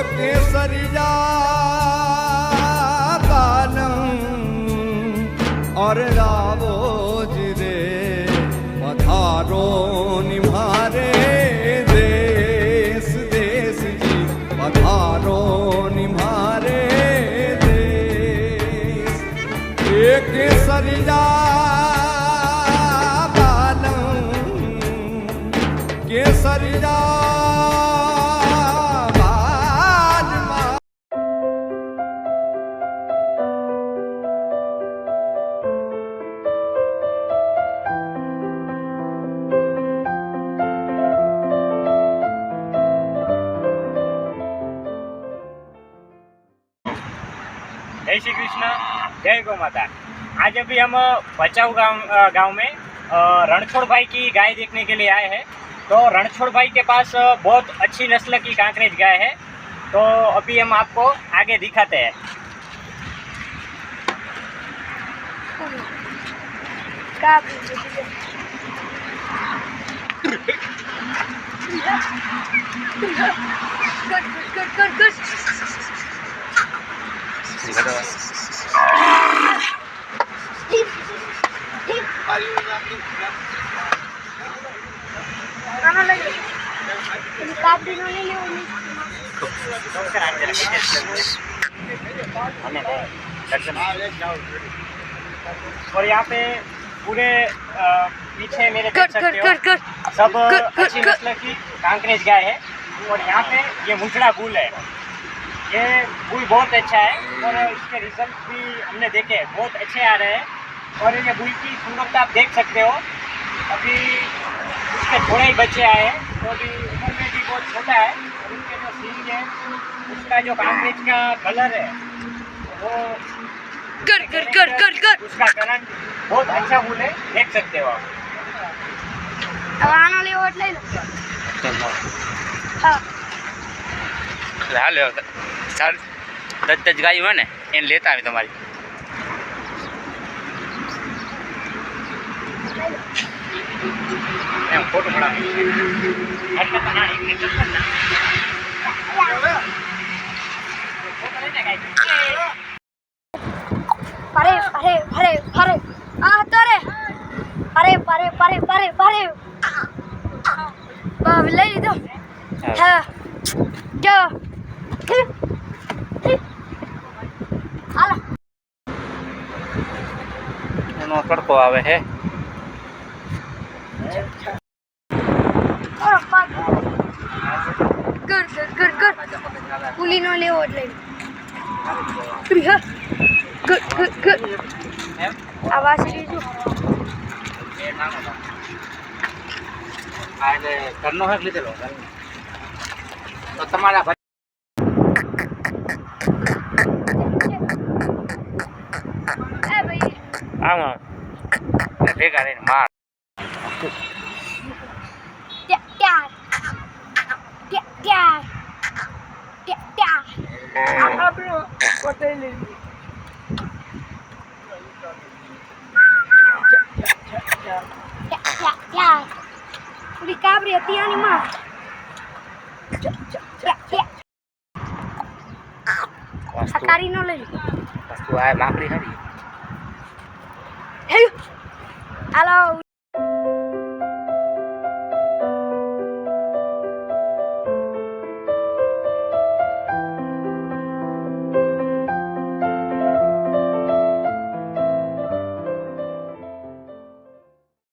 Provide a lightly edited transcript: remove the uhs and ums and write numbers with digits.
केसरिया कानम और रावोज रे पधारो निम्हारे देश देश जी पधारो निम्हारे देश केसरिया कानम केसरिया जय श्री कृष्ण, जय गौ माता। आज अभी हम भचाऊ गांव में रणछोड़ भाई की गाय देखने के लिए आए हैं। तो रणछोड़ भाई के पास बहुत अच्छी नस्ल की कांकरेज गाय है। तो अभी हम आपको आगे दिखाते हैं। और यहाँ पे पूरे पीछे मेरे देख सकते हो सब अच्छी नस्ल की कांकरेज गाय है। और यहाँ पे ये मुंचड़ा बुल है। ये बुल बहुत अच्छा है और इसके रिजल्ट भी हमने देखे, बहुत अच्छे आ रहे हैं। और ये बुल की सुंदरता आप देख सकते हो। अभी उसके थोड़े ही बच्चे आए हैं, तो अभी उम्र में भी बहुत छोटा है। और उसके जो सींग है, उसका जो कांकरेज का कलर है वो उसका करंट बहुत अच्छा बुल है, देख सकते हो आप। હાલ સાર 10 ગાય હોય ને એને લેતા આવે તમારી એમ ફોટો પડાવી એટલે તો ના એક ચક્કર ના ફોટો લઈને ગાય pare ah tore pare ba le do ha jo ala એનો તડકો આવે છે ora pa good puli no lewo એટલે priha good આવાજ દીજો આ એટલે ઘરનો હેક લીધેલો તો તમારા એ ભાઈ આમાં ભેગા રહીને માર આપણો પોતે Udah kabri hati ani mah. Sakari no le. વસ્તુ આ માપડી ખરી Hello.